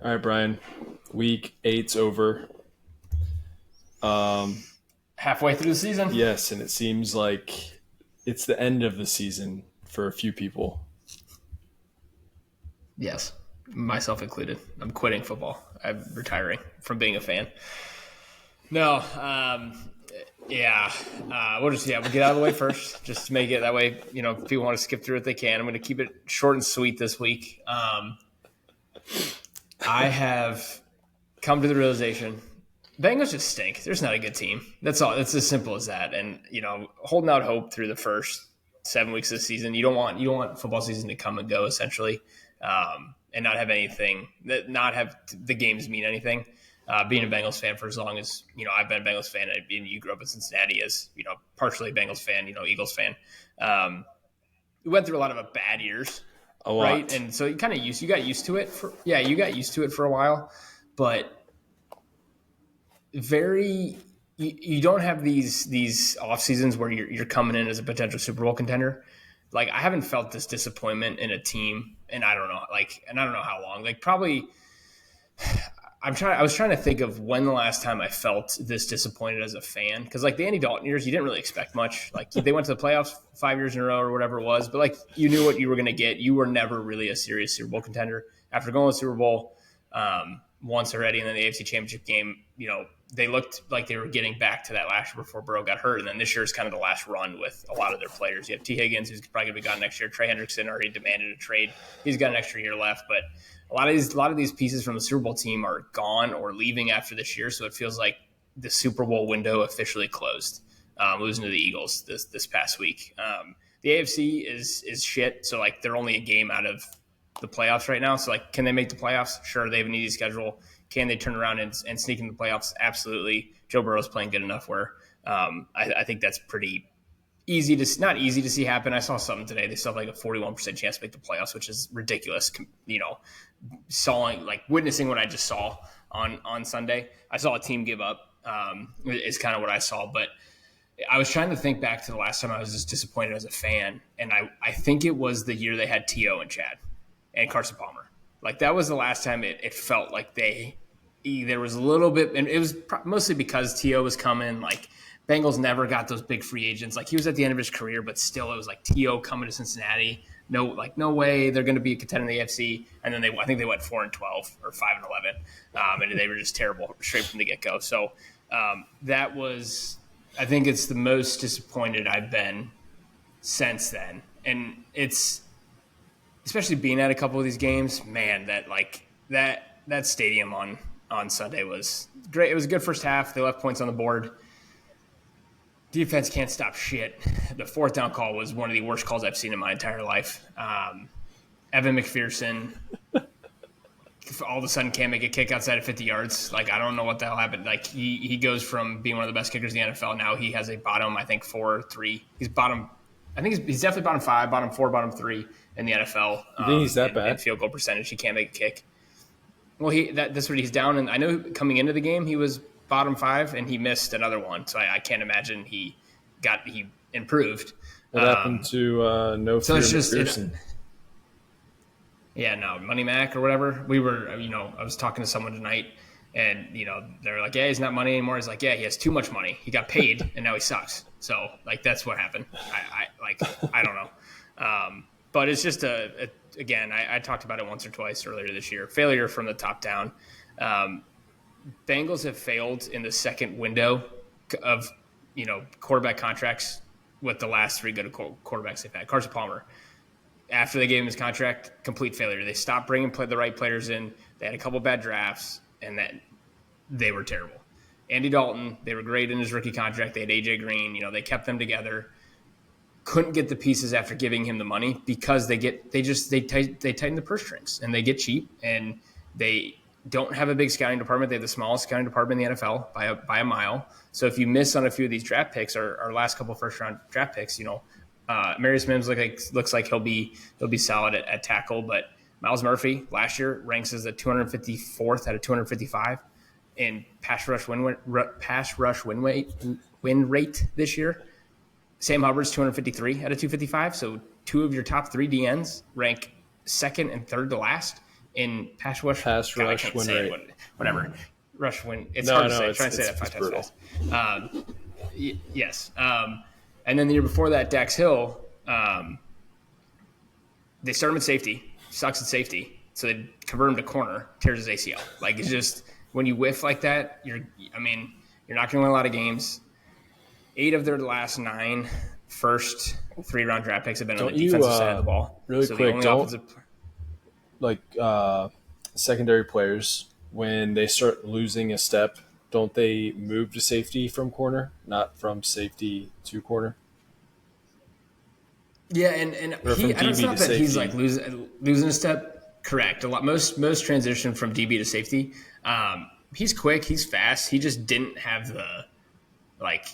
All right, Brian. Week eight's over. Halfway through the season. Yes, and it seems like it's the end of the season for a few people. Yes, myself included. I'm quitting football. I'm retiring from being a fan. No, yeah, we'll get out of the way first, just to make it that way. If people want to skip through it, they can. I'm going to keep it short and sweet this week. I have come to the realization Bengals just stink. There's not a good team. That's all. It's as simple as that. And holding out hope through the first 7 weeks of the season. You don't want football season to come and go essentially, and not have anything not have the games mean anything. Being a Bengals fan for as long as I've been a Bengals fan, and you grew up in Cincinnati as partially a Bengals fan, Eagles fan. We went through a lot of bad years, A lot. right? And so you got used to it you got used to it for a while, but you don't have these off seasons where you're coming in as a potential Super Bowl contender. Like, I haven't felt this disappointment in a team, and I don't know how long. Like, probably I was trying to think of when the last time I felt this disappointed as a fan, because like the Andy Dalton years, you didn't really expect much. Like, they went to the playoffs 5 years in a row or whatever it was, but like, you knew what you were going to get. You were never really a serious Super Bowl contender after going to the Super Bowl once already, and then the AFC Championship game. They looked like they were getting back to that last year before Burrow got hurt, and then this year is kind of the last run with a lot of their players. You have T. Higgins, who's probably going to be gone next year. Trey Hendrickson already demanded a trade; he's got an extra year left, but a lot of these pieces from the Super Bowl team are gone or leaving after this year, so it feels like the Super Bowl window officially closed, losing to the Eagles this past week. The AFC is shit, so like they're only a game out of the playoffs right now. So like, can they make the playoffs? Sure, they have an easy schedule. Can they turn around and sneak into the playoffs? Absolutely. Joe Burrow's playing good enough where I think that's pretty not easy to see happen. I saw something today. They still have like a 41% chance to make the playoffs, which is ridiculous. Witnessing what I just saw on Sunday. I saw a team give up is kind of what I saw. But I was trying to think back to the last time I was just disappointed as a fan. And I think it was the year they had T.O. and Chad and Carson Palmer. Like, that was the last time it felt like there was a little bit, and it was mostly because T.O. was coming. Like, Bengals never got those big free agents. Like, he was at the end of his career, but still, it was like T.O. coming to Cincinnati. No way they're going to be a contender in the AFC. And then I think they went 4-12 or 5-11, and they were just terrible straight from the get go. So that was, I think it's the most disappointed I've been since then, and it's. Especially being at a couple of these games, man, that stadium on Sunday was great. It was a good first half. They left points on the board. Defense can't stop shit. The fourth down call was one of the worst calls I've seen in my entire life. Evan McPherson all of a sudden can't make a kick outside of 50 yards. Like, I don't know what the hell happened. Like, he goes from being one of the best kickers in the NFL. Now he has a bottom, I think, 4-3. He's bottom. I think he's definitely bottom 5, bottom 4, bottom 3 in the NFL. You think he's that bad? In field goal percentage, he can't make a kick. Well, that's what he's down. And I know coming into the game, he was bottom 5, and he missed another one. So I can't imagine he improved. What happened to No Fear McPherson? Yeah, no, Money Mac or whatever. We were, I was talking to someone tonight, and they're like, yeah, he's not money anymore. He's like, yeah, he has too much money. He got paid, and now he sucks. So like, that's what happened. I don't know. But it's just again, I talked about it once or twice earlier this year. Failure from the top down. Bengals have failed in the second window of quarterback contracts with the last 3 good quarterbacks they've had. Carson Palmer, after they gave him his contract, complete failure. They stopped bringing the right players in. They had a couple bad drafts, and then they were terrible. Andy Dalton, they were great in his rookie contract. They had A.J. Green. They kept them together. Couldn't get the pieces after giving him the money because they tighten the purse strings, and they get cheap, and they don't have a big scouting department. They have the smallest scouting department in the NFL by a mile. So if you miss on a few of these draft picks, or our last couple first round draft picks, Marius Mims looks like he'll be solid at tackle, but Myles Murphy last year ranks as the 254th out of 255 in pass rush win rate this year. Sam Hubbard's 253 out of 255. So 2 of your top 3 DNs rank second and third to last in pass rush. Pass God, I rush can't win say it. rate. Whatever. Rush win. It's hard No, to no, say. Try to say that it's five times brutal. fast. Yes. And then the year before that, Dax Hill, they start him at safety, sucks at safety. So they convert him to corner, tears his ACL. Like, it's just, when you whiff like that, you're not going to win a lot of games. 8 of their last 9 first 3-round draft picks have been on the Don't you defensive side of the ball. really So the quick? only Don't offensive, like secondary players when they start losing a step. Don't they move to safety from corner, not from safety to corner, yeah, and or from it's DB not to that he's like safety? losing a step. Correct. A lot most transition from DB to safety. He's quick. He's fast. He just didn't have the like.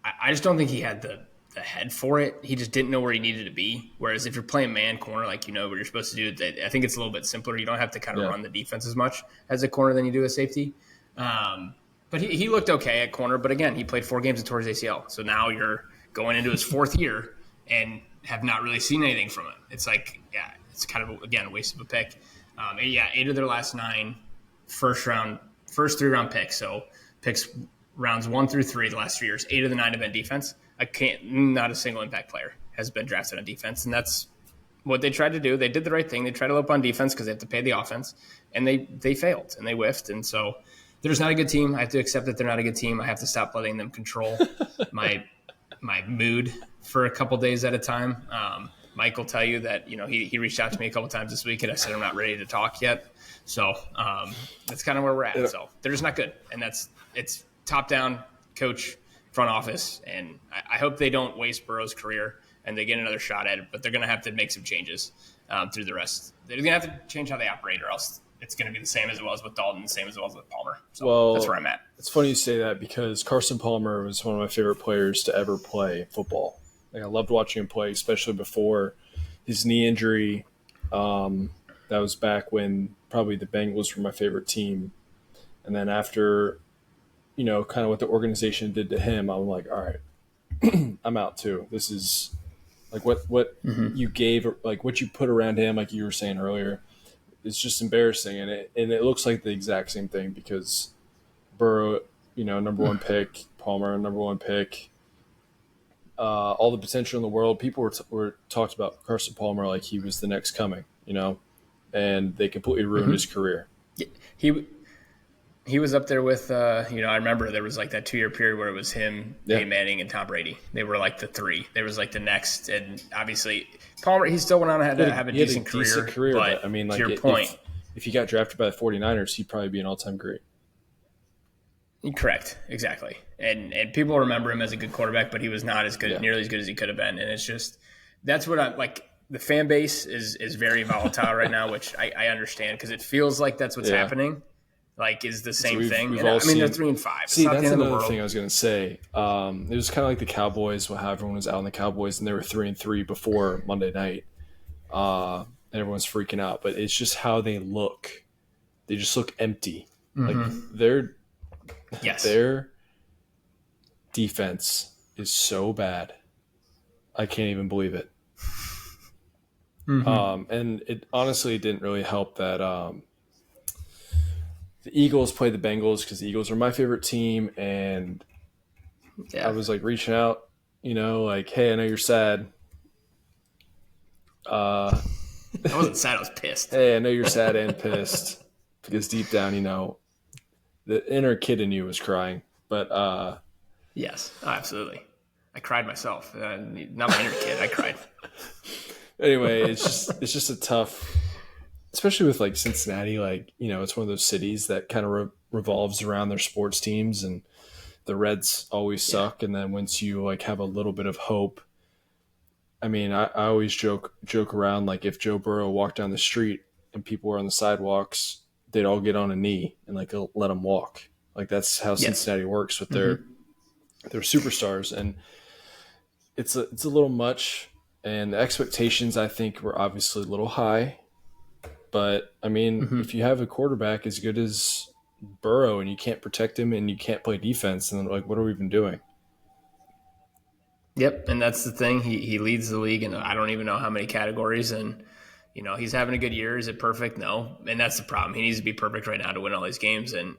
I just don't think he had the head for it. He just didn't know where he needed to be. Whereas if you're playing man corner, like what you're supposed to do, I think it's a little bit simpler. You don't have to kind of Yeah. run the defense as much as a corner than you do a safety. But he looked okay at corner. But again, he played 4 games and tore his ACL. So now you're going into his 4th year and have not really seen anything from him. It's like, yeah, it's kind of, again, a waste of a pick. 8 of their last 9 first 3-round picks. So picks rounds 1 through 3 the last 3 years. 8 of the 9 have been defense. Not a single impact player has been drafted on defense. And that's what they tried to do. They did the right thing. They tried to load up on defense because they have to pay the offense. And they failed and they whiffed. And so they're just not a good team. I have to accept that they're not a good team. I have to stop letting them control my mood for a couple days at a time. Mike will tell you that he reached out to me a couple times this week, and I said I'm not ready to talk yet. So that's kind of where we're at. Yeah. So they're just not good, and it's top down, coach, front office, and I hope they don't waste Burrow's career and they get another shot at it. But they're going to have to make some changes through the rest. They're going to have to change how they operate, or else it's going to be the same as it was with Dalton, the same as it was with Palmer. So that's where I'm at. It's funny you say that because Carson Palmer was one of my favorite players to ever play football. Like, I loved watching him play, especially before his knee injury. That was back when probably the Bengals were my favorite team. And then after, kind of what the organization did to him, I'm like, all right, I'm out too. This is like what you gave, like what you put around him, like you were saying earlier, it's just embarrassing. And it looks like the exact same thing because Burrow, number 1 pick, Palmer, number 1 pick, all the potential in the world. People were talked about Carson Palmer like he was the next coming, and they completely ruined his career. He was up there with, I remember there was like that 2-year period where it was him, Peyton Manning, and Tom Brady. They were like the 3. There was like the next, and obviously Palmer, he still went on and had to have a decent career. But I mean, like, to your point, if he got drafted by the 49ers, he'd probably be an all-time great. correct, exactly. And people remember him as a good quarterback, but he was not as good, nearly as good as he could have been. And it's just, that's what I'm like. The fan base is very volatile right now, which I understand because it feels like that's what's happening. Like, is the same thing. We've And all they're seen, 3-5. See, that's another thing I was going to say. It was kind of like the Cowboys, how everyone was out on the Cowboys, and they were 3-3 before Monday night. And everyone's freaking out. But it's just how they look. They just look empty. Like, their defense is so bad. I can't even believe it. And it honestly didn't really help that the Eagles played the Bengals because the Eagles are my favorite team, and I was like reaching out, like, hey, I know you're sad. I wasn't sad. I was pissed. Hey, I know you're sad and pissed because deep down, the inner kid in you was crying. But yes, absolutely. I cried myself. Not my inner kid. I cried. Anyway, it's just a tough, especially with like Cincinnati. Like, it's one of those cities that kind of revolves around their sports teams, and the Reds always suck. And then once you like have a little bit of hope, I mean, I always joke around, like, if Joe Burrow walked down the street and people were on the sidewalks, they'd all get on a knee and like let him walk. Like, that's how Cincinnati works with their superstars, and it's a little much. And the expectations, I think, were obviously a little high. But I mean, if you have a quarterback as good as Burrow and you can't protect him and you can't play defense, then like, what are we even doing? Yep, and that's the thing. He leads the league in I don't even know how many categories, and He's having a good year. Is it perfect? No. And that's the problem. He needs to be perfect right now to win all these games. And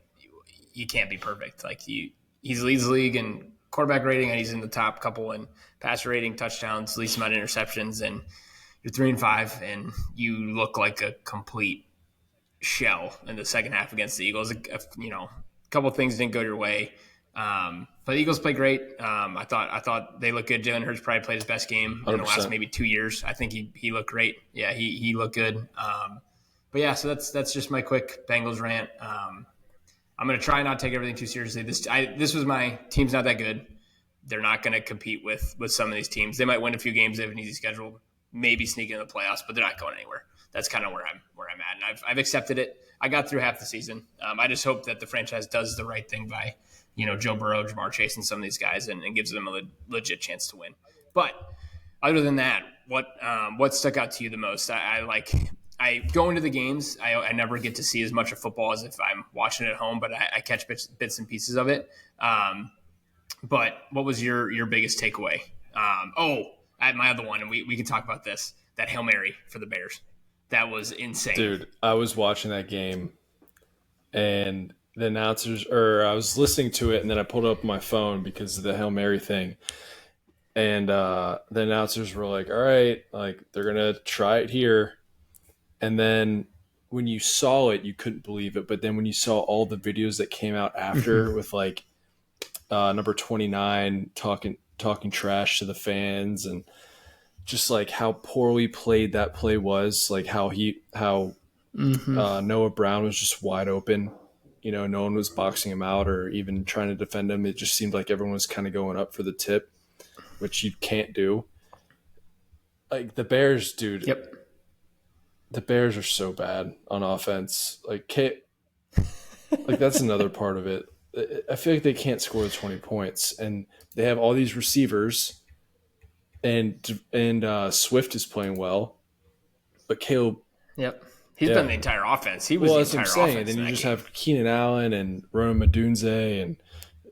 you can't be perfect. Like he leads the league in quarterback rating, and he's in the top couple in passer rating, touchdowns, least amount of interceptions. And you're 3-5, and you look like a complete shell in the second half against the Eagles. A couple of things didn't go your way. But the Eagles played great. I thought they looked good. Jalen Hurts probably played his best game in the last maybe 2 years. I think he looked great. Yeah, he looked good. But yeah, so that's just my quick Bengals rant. I'm going to try not to take everything too seriously. This was my team's not that good. They're not going to compete with some of these teams. They might win a few games. They have an easy schedule, maybe sneak into the playoffs, but they're not going anywhere. That's kind of where I'm at, and I've accepted it. I got through half the season. I just hope that the franchise does the right thing by Joe Burrow, Jamar Chase, and some of these guys, and gives them a legit chance to win. But other than that, what stuck out to you the most? I go into the games. I never get to see as much of football as if I'm watching it at home, but I catch bits and pieces of it. But what was your biggest takeaway? I had my other one, and we can talk about this. That Hail Mary for the Bears. That was insane. Dude, I was watching that game, and the announcers, or I was listening to it, and then I pulled up my phone because of the Hail Mary thing. And the announcers were like, all right, like they're going to try it here. And then when you saw it, you couldn't believe it. But then when you saw all the videos that came out after with like number 29 talking trash to the fans, and just like how poorly played that play was, like how Noah Brown was just wide open. No one was boxing him out or even trying to defend him. It just seemed like everyone was kind of going up for the tip, which you can't do. Like the Bears, dude. Yep. The Bears are so bad on offense. Like that's another part of it. I feel like they can't score 20 points, and they have all these receivers, and Swift is playing well, but Caleb. Yep. He's been the entire offense. He was the entire offense. And then you just have Keenan Allen and Ronan Madunze and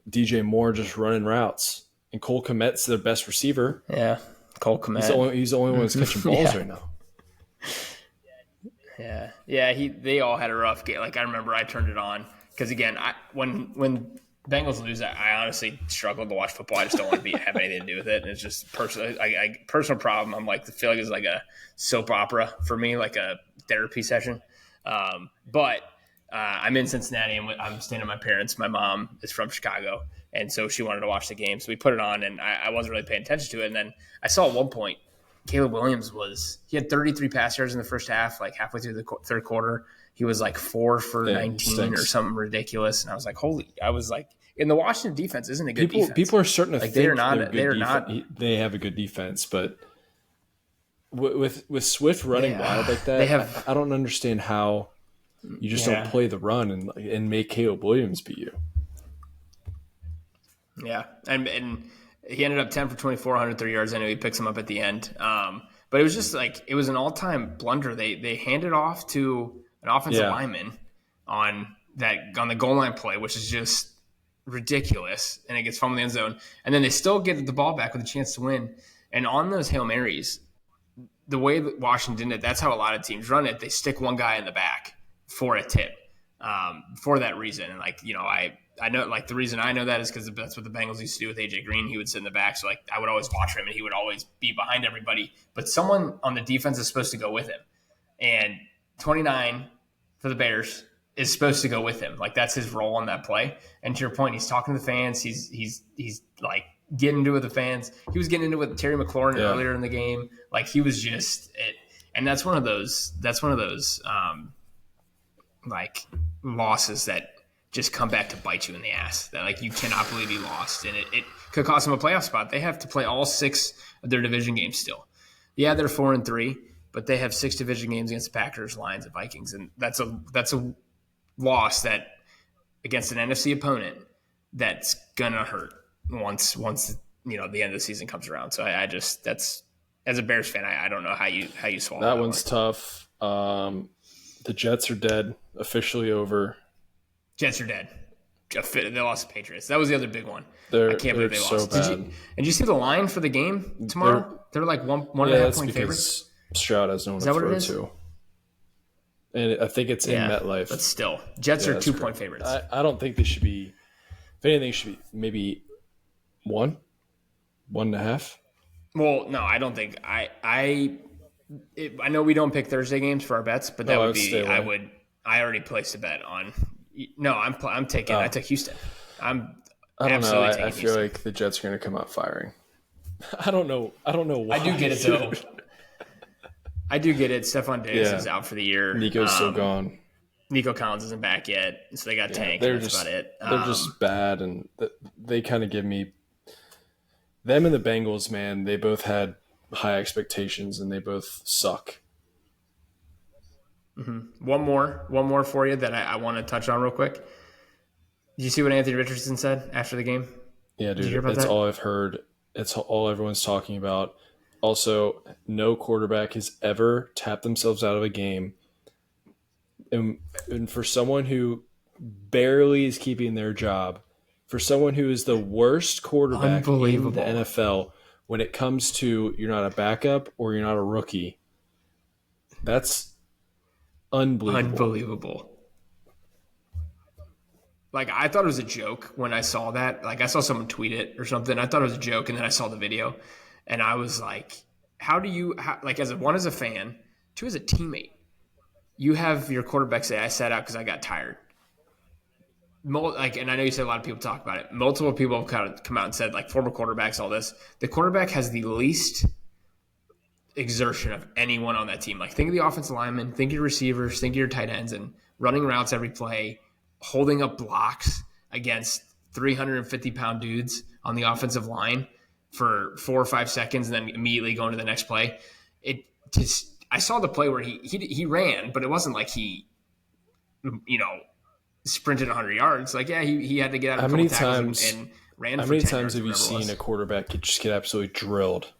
DJ Moore just running routes. And Cole Kmet's their best receiver. Yeah, Cole Kmet. He's the only one that's catching balls right now. Yeah. They all had a rough game. Like I remember, I turned it on because again, when Bengals lose, I honestly struggle to watch football. I just don't want to have anything to do with it. And it's just personal problem. I'm like, I feel like it's like a soap opera for me, like a therapy session. But I'm in Cincinnati, and I'm staying at my parents. My mom is from Chicago, and so she wanted to watch the game. So we put it on, and I wasn't really paying attention to it. And then I saw at one point, Caleb Williams he had 33 pass yards in the first half, like halfway through the third quarter. He was like 4 for 19 or something ridiculous. And I was like, in the Washington defense isn't a good defense. People are starting to think they're not. They have a good defense, but with Swift running wild like that, I don't understand how you just don't play the run and make Caleb Williams beat you. Yeah, and he ended up 10 for 24, 130 yards. I know he picks him up at the end. But it was just like, it was an all-time blunder. They handed off to an offensive lineman on the goal line play, which is just ridiculous. And it gets fumbled in the end zone. And then they still get the ball back with a chance to win. And on those Hail Marys, the way that Washington did it, that's how a lot of teams run it. They stick one guy in the back for a tip for that reason. And I know, like, the reason I know that is because that's what the Bengals used to do with AJ Green. He would sit in the back. So, like, I would always watch him, and he would always be behind everybody. But someone on the defense is supposed to go with him. And 29 for the Bears is supposed to go with him. Like, that's his role on that play. And to your point, he's talking to the fans. He's like, getting into it with the fans. He was getting into it with Terry McLaurin earlier in the game. Like, he was just it. And that's one of those like, losses that just come back to bite you in the ass. That, like, you cannot believe he lost. And it could cost them a playoff spot. They have to play all 6 of their division games still. Yeah, they're 4-3, but they have 6 division games against the Packers, Lions, and Vikings. And that's a loss that against an NFC opponent that's gonna hurt once the end of the season comes around. So that's as a Bears fan, I don't know how you swallow that one's tough. The Jets are dead, officially over. Jets are dead. They lost to Patriots. That was the other big one. I can't believe they lost. So bad. Did you see the line for the game tomorrow? They're like one and a half point favorites. Stroud has no one Is to that what it throw is? to. And I think it's in Yeah, but MetLife. still, Jets Yeah, are that's 2-point correct. favorites. I don't think they should be. If anything, it should be maybe 1.5. Well, no, I don't think I know we don't pick Thursday games for our bets, but that No, I would would stay be away. I already placed a bet on. No, I Oh, took Houston. I'm I don't know. absolutely I taking feel Houston. like the Jets are going to come out firing. I don't know. I don't know I do why, get it though. dude. I do get it. Stephon Diggs Yeah, is out for the year. Nico's still gone. Nico Collins isn't back yet, so they got Yeah, Tank, and that's about it. they're just bad, and they kind of give me them and the Bengals. Man, they both had high expectations, and they both suck. One more for you that I want to touch on real quick. Did you see what Anthony Richardson said after the game? Yeah, Did you hear dude, about it's that? all I've heard. It's all everyone's talking about. Also, no quarterback has ever tapped themselves out of a game. And for someone who barely is keeping their job, for someone who is the worst quarterback in the Unbelievable. NFL when it comes to you're not a backup or you're not a rookie, that's unbelievable. Unbelievable. Like I thought it was a joke when I saw that. Like I saw someone tweet it or something. I thought it was a joke, and then I saw the video, and I was like, "How do you like as a fan, two as a teammate? You have your quarterback say I sat out because I got tired." Like, and I know you said a lot of people talk about it. Multiple people have kind of come out and said like former quarterbacks, all this. The quarterback has the least exertion of anyone on that team. Like think of the offensive linemen, think of your receivers, think of your tight ends, and running routes every play, holding up blocks against 350-pound dudes on the offensive line for 4 or 5 seconds, and then immediately going to the next play. It just I saw the play where he ran, but it wasn't like he sprinted 100 yards. Like yeah, he had to get out of How a couple many tackles times? and ran How for many 10 times yards or have you whatever it seen was. a quarterback just get absolutely drilled,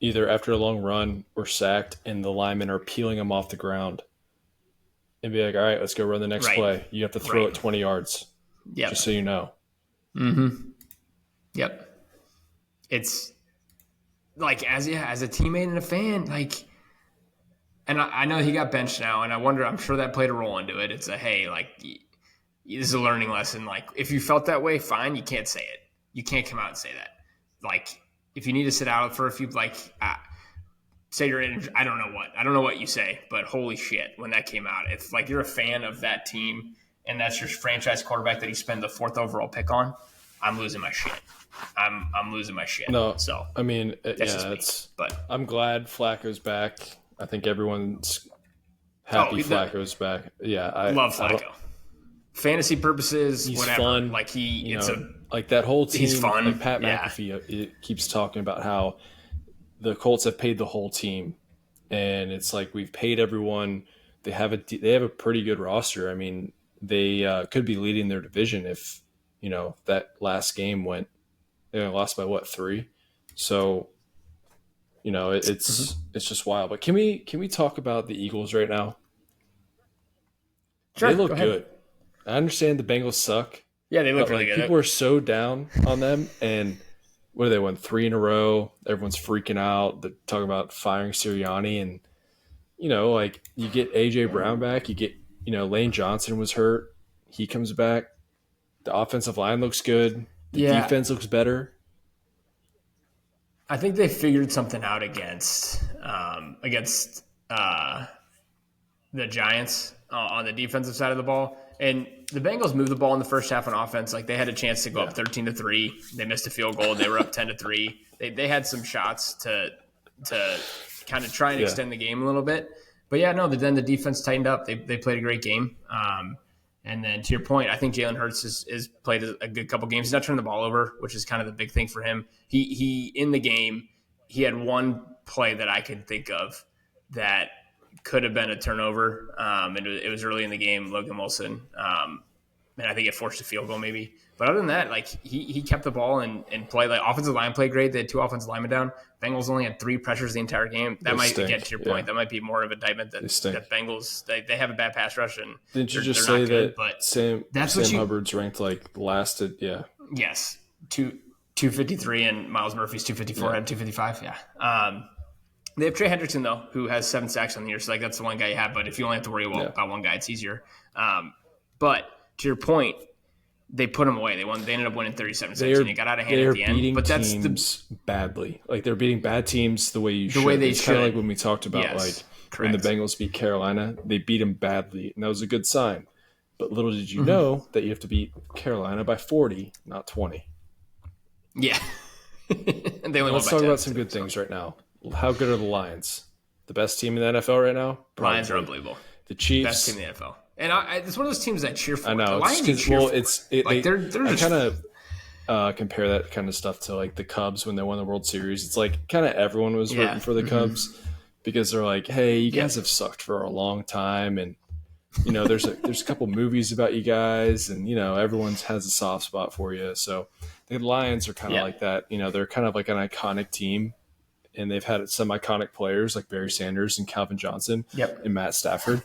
either after a long run or sacked, and the linemen are peeling him off the ground, and be like, "All right, let's go run the next Right, play. You have to throw right. it 20 yards, Yep, just so you know." yep. It's like as a teammate and a fan, like, and I know he got benched now, and I wonder. I'm sure that played a role into it. It's a hey, like this is a learning lesson. Like if you felt that way, fine. You can't say it. You can't come out and say that. Like if you need to sit out for a few, like say you're in. I don't know what. I don't know what you say, but holy shit, when that came out, if like you're a fan of that team and that's your franchise quarterback that you spend the fourth overall pick on, I'm losing my shit. I'm losing my shit. No, So I mean, that's just yeah, me. it's. But I'm glad Flacco's back. I think everyone's oh, happy Flacco's back. Yeah, love I don't. Flacco. Fantasy purposes, He's whatever. fun. Like You it's know, a like that whole he's team. Like fun. Pat Yeah, McAfee it keeps talking about how the Colts have paid the whole team, and it's like we've paid everyone. They have a pretty good roster. I mean, they could be leading their division if that last game went. They only lost by what, 3? So it's just wild. But can we talk about the Eagles right now? They sure. Go look ahead. good. I understand the Bengals suck, Yeah, they look but really like good. people are so down on them, and what do they won 3 in a row? Everyone's freaking out. They're talking about firing Sirianni, and like you get AJ Brown back, you get Lane Johnson was hurt, he comes back. The offensive line looks good. The Yeah, defense looks better. I think they figured something out against the Giants on the defensive side of the ball. And the Bengals moved the ball in the first half on offense. Like they had a chance to go Yeah, up 13-3. They missed a field goal. They were up 10-3. They had some shots to kind of try and yeah. extend the game a little bit. But yeah, no. Then the defense tightened up. They played a great game. And then to your point, I think Jalen Hurts has played a good couple games. He's not turning the ball over, which is kind of the big thing for him. He in the game, he had one play that I could think of that could have been a turnover. And it was early in the game, Logan Wilson. And I think it forced a field goal maybe. But other than that, like he kept the ball and played. Like offensive line played great. They had 2 offensive linemen down. Bengals only had 3 pressures the entire game. That They might stink. get to your Yeah, point. That might be more of a indictment they that stink. Bengals they have a bad pass rush and Didn't you just they're say not good. that But Sam that's what Sam you Hubbard's ranked like last? Yeah, yes 253 and Miles Murphy's 254 yeah. and 255. Yeah. They have Trey Hendrickson, though, who has 7 sacks on the year. So, like, that's the one guy you have. But if you only have to worry about one guy, it's easier. But to your point, they put them away. They won. They ended up winning 37-17. It got out of hand at the end. But that's teams badly. Like, they're beating bad teams the way you should. Way they it's should. kind of like when we talked about, correct. when the Bengals beat Carolina, they beat them badly. And that was a good sign. But little did you know that you have to beat Carolina by 40, not 20. Yeah. And they only Let's talk about some good things right now. How good are the Lions? The best team in the NFL right now? Probably. Lions are unbelievable. The Chiefs. Best team in the NFL. And it's one of those teams I cheer for. I know. The Lions cheer for. I kind of compare that kind of stuff to like the Cubs when they won the World Series. It's like kind of everyone was rooting for the Cubs because they're like, hey, you guys have sucked for a long time. And, you know, there's a couple movies about you guys and, you know, everyone has a soft spot for you. So the Lions are kind of like that. You know, they're kind of like an iconic team. And they've had some iconic players like Barry Sanders and Calvin Johnson and Matt Stafford.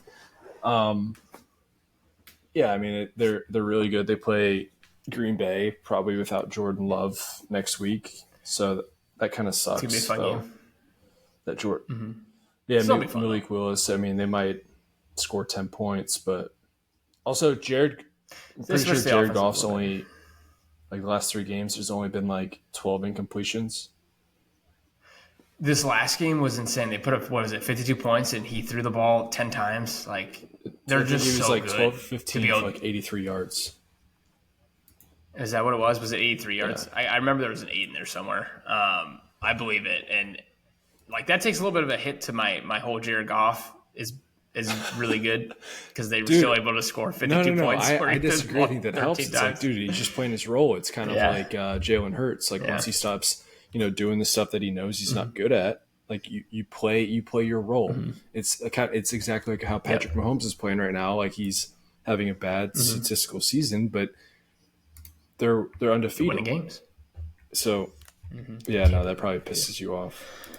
Yeah, I mean, they're really good. They play Green Bay probably without Jordan Love next week. So that kind of sucks. It's going to be a fun game. That Jordan. Yeah, Malik Willis, I mean, they might score 10 points, but also I'm pretty sure Jared Goff's only, like the last 3 games, there's only been like 12 incompletions. This last game was insane. They put up, 52 points, and he threw the ball 10 times. Like, they're just so good. He was like 12 15 for like 83 yards. Is that what it was? Was it 83 yards? Yeah. I remember there was an 8 in there somewhere. I believe it. And, like, that takes a little bit of a hit to my whole Jared Goff is really good because they were still able to score 52 points. I disagree. I think that helps. It's like, dude, he's just playing his role. It's kind of like Jalen Hurts. Like, once he stops – you know, doing the stuff that he knows he's not good at. Like you play your role. It's exactly like how Patrick Mahomes is playing right now. Like he's having a bad statistical season, but they're undefeated, winning games. So that probably pisses you off.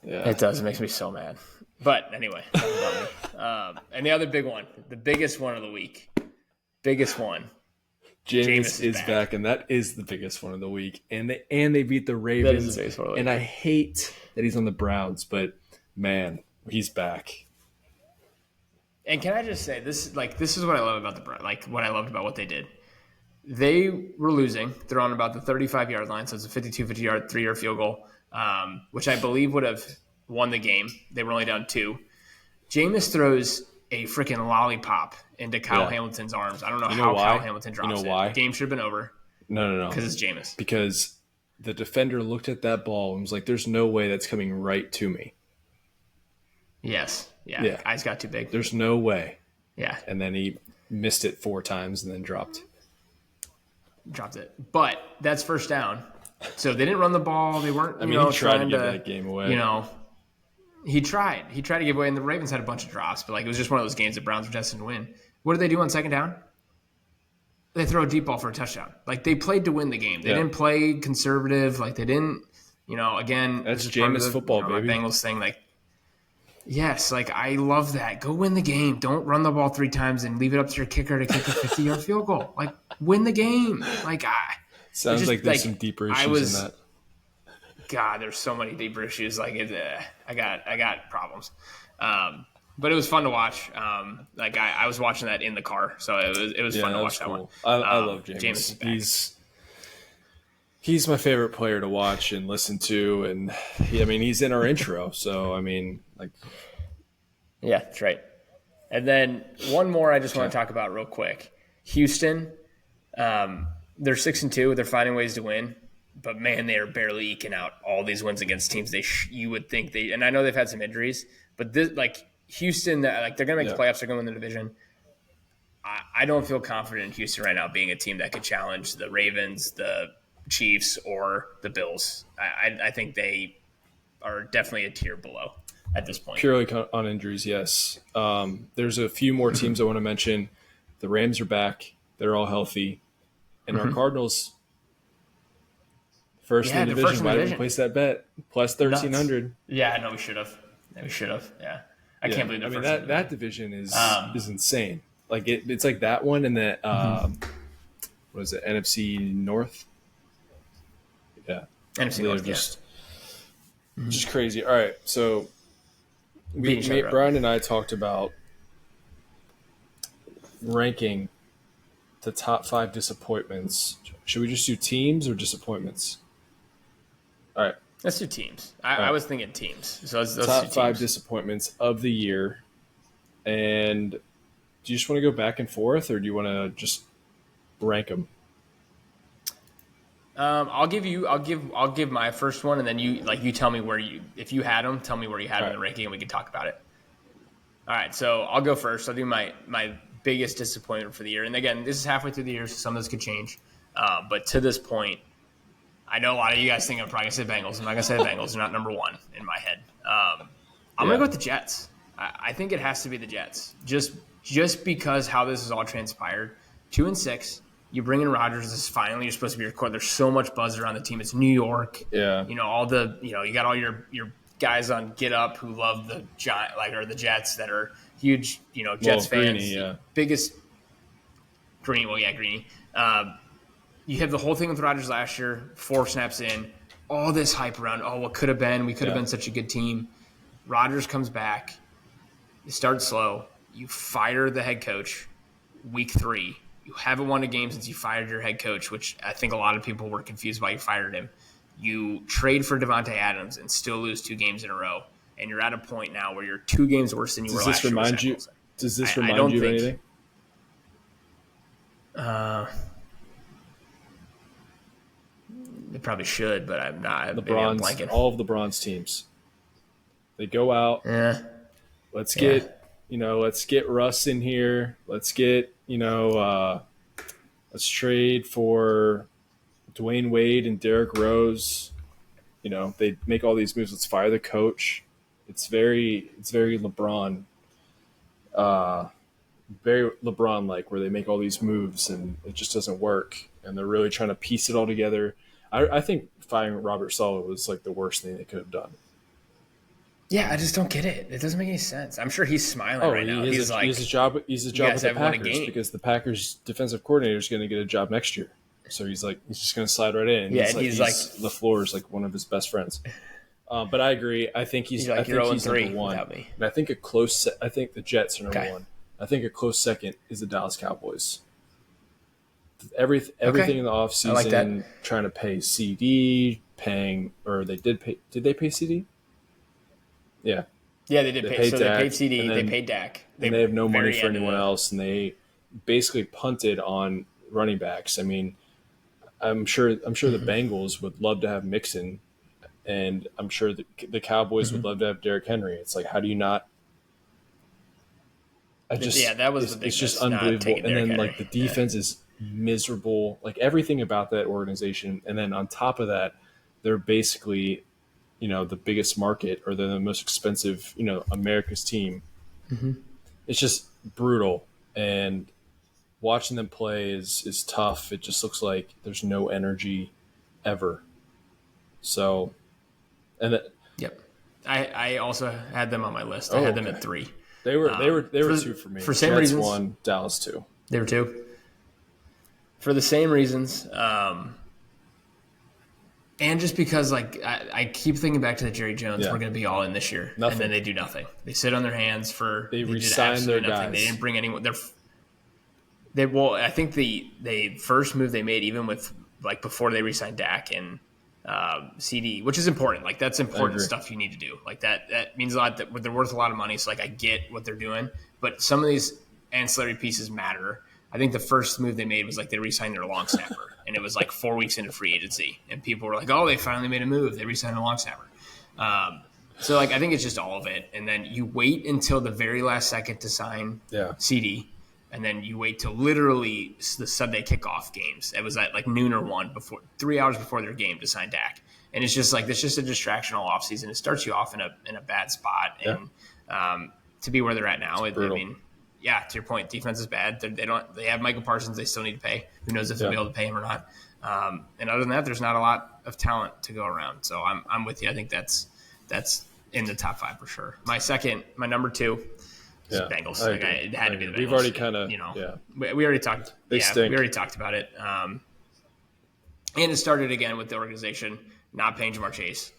Yeah, it does. It makes me so mad. But anyway, and the other big one, the biggest one of the week, Jameis is back, and that is the biggest one of the week. And they beat the Ravens. And I hate that he's on the Browns, but man, he's back. And can I just say this is what I love about the Browns. Like what I loved about what they did. They were losing. They're on about the 35-yard line, so it's a 52-50-yard 3-yard field goal, which I believe would have won the game. They were only down 2. Jameis throws a freaking lollipop into Kyle Hamilton's arms. I don't know how Kyle Hamilton drops it. Game should have been over. No. Because it's Jameis. Because the defender looked at that ball and was like, there's no way that's coming right to me. Yes. Yeah. Eyes got too big. There's no way. Yeah. And then he missed it 4 times and then dropped it. But that's first down. So they didn't run the ball. They weren't, he tried to give that game away. You know, he tried. He tried to give away, and the Ravens had a bunch of drops, but like it was just one of those games that Browns were destined to win. What did they do on second down? They throw a deep ball for a touchdown. Like they played to win the game. They didn't play conservative. Like they didn't, again. That's Jameis football, baby. Bengals thing, like. Yes, like I love that. Go win the game. Don't run the ball 3 times and leave it up to your kicker to kick a 50-yard field goal. Like win the game. Like sounds like there's some deeper issues in that. God, there's so many deeper issues. Like I got problems. But it was fun to watch. I was watching that in the car, so it was fun to watch that one. I love Jameis. He's my favorite player to watch and listen to, and he's in our intro. So yeah, that's right. And then one more I just want to talk about real quick. Houston, they're 6-2. They're finding ways to win, but man, they are barely eking out all these wins against teams you would think they. And I know they've had some injuries, but Houston, they're going to make the playoffs. They're going to win the division. I don't feel confident in Houston right now being a team that could challenge the Ravens, the Chiefs, or the Bills. I think they are definitely a tier below at this point. Purely on injuries, yes. There's a few more teams I want to mention. The Rams are back. They're all healthy. And our Cardinals, first in the division. Why didn't we place that bet? Plus 1,300. Yeah, no, we should have. Yeah. I can't believe that division is insane. Like it's like that one and that what is it, NFC North? Yeah. NFC North, which is crazy. All right, so Beating each other up. Brian and I talked about ranking the top 5 disappointments. Should we just do teams or disappointments? All right. Let's do teams. All I right. was thinking teams. So let's do Top teams. 5 disappointments of the year. And do you just want to go back and forth, or do you want to just rank them? I'll give my first one, and then you tell me where if you had them, tell me where you had them in the ranking, and we can talk about it. All right, so I'll go first. I'll do my biggest disappointment for the year, and again, this is halfway through the year, so some of this could change. But to this point, I know a lot of you guys think I'm probably gonna say Bengals. I'm not gonna say the Bengals. They're not number one in my head. I'm gonna go with the Jets. I think it has to be the Jets, just because how this has all transpired. 2-6. You bring in Rodgers. This is finally you're supposed to be your core. There's so much buzz around the team. It's New York. Yeah. You got all your guys on Get Up who love the the Jets that are huge. Jets fans. Greeny, Biggest Greeny. Well, yeah, Greeny. You have the whole thing with Rodgers last year. 4 snaps in, all this hype around. Oh, what could have been? We could have been such a good team. Rodgers comes back. You start slow. You fire the head coach. Week 3. You haven't won a game since you fired your head coach, which I think a lot of people were confused why you fired him. You trade for Devontae Adams and still lose 2 games in a row. And you're at a point now where you're 2 games worse than you were last year. Does this remind you of anything? It probably should, but I'm not. All of the Bronze teams. They go out. Yeah. Let's get Russ in here. Let's trade for Dwayne Wade and Derrick Rose. They make all these moves. Let's fire the coach. It's very LeBron, very LeBron-like, where they make all these moves and it just doesn't work. And they're really trying to piece it all together. I think firing Robert Saleh was like the worst thing they could have done. Yeah, I just don't get it. It doesn't make any sense. I'm sure he's smiling right now. He's a job with the Packers because the Packers defensive coordinator is going to get a job next year. So he's just going to slide right in. Yeah, he's LaFleur is like one of his best friends. But I agree. I think he's number one. And I think I think the Jets are number one. I think a close second is the Dallas Cowboys. Everything in the offseason, trying to pay CD, did they pay CD? Yeah. Yeah, they did pay. So Dak, they paid CD, they paid Dak. And they have no money for anyone else, and they basically punted on running backs. I mean, I'm sure the Bengals would love to have Mixon, and I'm sure the Cowboys would love to have Derrick Henry. It's like, how do you not? It's just unbelievable. And then the defense is miserable. Like everything about that organization, and then on top of that, they're basically, the biggest market, or they're the most expensive, America's team. Mm-hmm. It's just brutal, and watching them play is tough. It just looks like there's no energy ever. So, yep. I also had them on my list. I had them at 3. They were 2 for me. For same reasons. 1, Dallas 2. They were 2. For the same reasons. And just because, I keep thinking back to the Jerry Jones, we're going to be all in this year. Nothing. And then they do nothing. They sit on their hands they re-sign their nothing. guys. They didn't bring anyone. I think the first move they made, even with, before they re-signed Dak and CD, which is important. That's important stuff you need to do. That means a lot. That they're worth a lot of money. So, I get what they're doing. But some of these ancillary pieces matter. I think the first move they made was they re-signed their long snapper, and it was 4 weeks into free agency, and people were like, "Oh, they finally made a move. They re-signed a long snapper." So I think it's just all of it, and then you wait until the very last second to sign CD, and then you wait till literally the Sunday kickoff games. It was at noon or 1 before 3 hours before their game to sign Dak, and it's just it's just a distraction all offseason. It starts you off in a bad spot, and to be where they're at now, yeah, to your point, defense is bad. They have Michael Parsons. They still need to pay. Who knows if they'll be able to pay him or not? And other than that, there's not a lot of talent to go around. So I'm with you. I think that's in the top 5 for sure. My number 2 is Bengals. It had to be the Bengals. We've already kind of we already talked. We already talked about it. And it started again with the organization not paying Jamar Chase.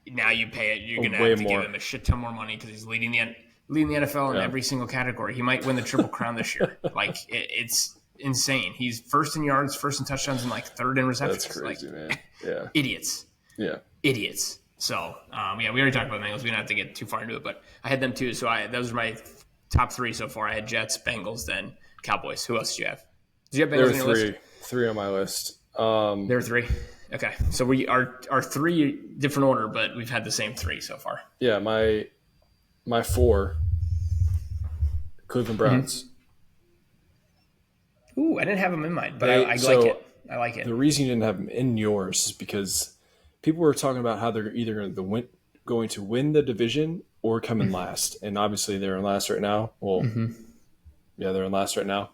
now you pay it. You're going to way have to more. give him a shit ton more money because he's leading the NFL in every single category. He might win the Triple Crown this year. Like it's insane. He's first in yards, first in touchdowns, and like third in receptions. That's crazy, like, man. Yeah, idiots. yeah. Idiots. So we already talked about Bengals. We don't have to get too far into it, but I had them too. So those are my top three so far. I had Jets, Bengals, then Cowboys. Who else did you have? Did you have Bengals on your list? Three on my list. There are three. Okay, so we are three different order, but we've had the same three so far. Yeah, my four. Cleveland Browns. Mm-hmm. Ooh, I didn't have them in mind, but I like it. I like it. The reason you didn't have them in yours is because people were talking about how they're either going to win the division or come in last, and obviously they're in last right now. Well, yeah, they're in last right now.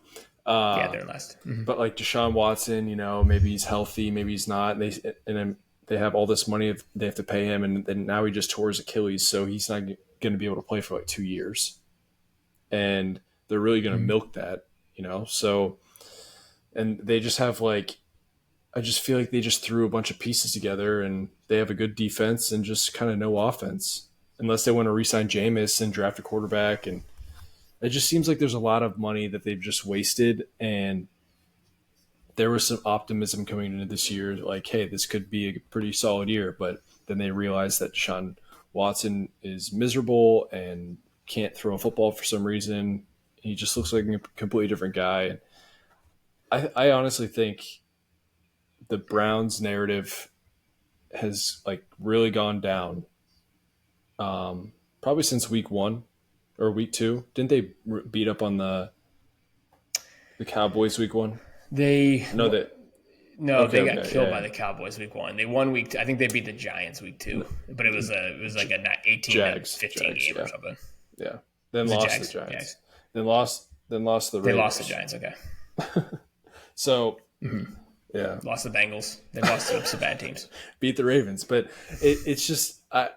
Yeah, they're in last. Mm-hmm. But like Deshaun Watson, maybe he's healthy, maybe he's not. And then they have all this money they have to pay him, and then now he just tore his Achilles, so he's not going to be able to play for like 2 years. And they're really going to milk that, So, and they just have I just feel like they just threw a bunch of pieces together, and they have a good defense and just kind of no offense, unless they want to re-sign Jameis and draft a quarterback. And it just seems like there's a lot of money that they've just wasted. And there was some optimism coming into this year, like, hey, this could be a pretty solid year. But then they realized that Deshaun Watson is miserable and can't throw a football for some reason. He just looks like a completely different guy. I honestly think the Browns narrative has really gone down. Probably since week 1 or week 2. Didn't they beat up on the Cowboys week 1? They got killed by yeah. the Cowboys week 1. They won week 2. I think they beat the Giants week 2, but it was like a 18-15 game or something. Yeah. Then lost the Giants. Then lost the Raiders. They lost the Giants. Okay. So. Mm-hmm. Yeah, lost the Bengals. They lost to some bad teams. Beat the Ravens, but it's just yeah,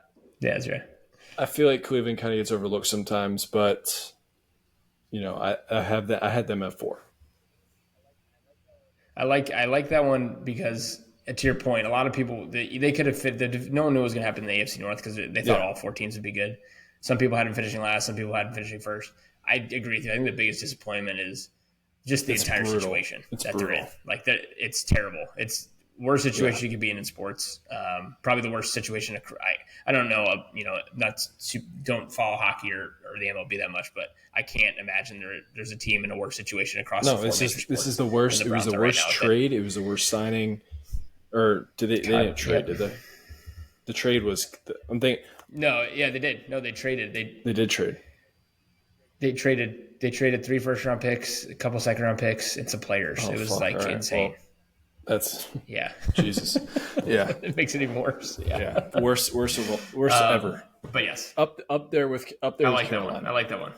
that's right. I feel like Cleveland kind of gets overlooked sometimes, but I had them at 4. I like that one because, to your point, a lot of people they could have fit. No one knew what was going to happen in the AFC North because they thought all 4 teams would be good. Some people had them finishing last. Some people had them finishing first. I agree with you. I think the biggest disappointment is just the entire situation that they're in. It's terrible. It's worst situation you could be in sports. Probably the worst situation. I don't know. Don't follow hockey or the MLB that much, but I can't imagine there's a team in a worse situation across. No, this is the worst. It was the worst trade. It was the worst signing. Or did they didn't trade? Did they? The trade was. I'm thinking. No, yeah, they did. No, they traded. They did trade. They traded 3 first-round picks, a couple second-round picks, and some players. It was insane. Well, that's Jesus. Yeah, it makes it even worse. Yeah. Worst ever. But yes, up there with Carolina. I like that one.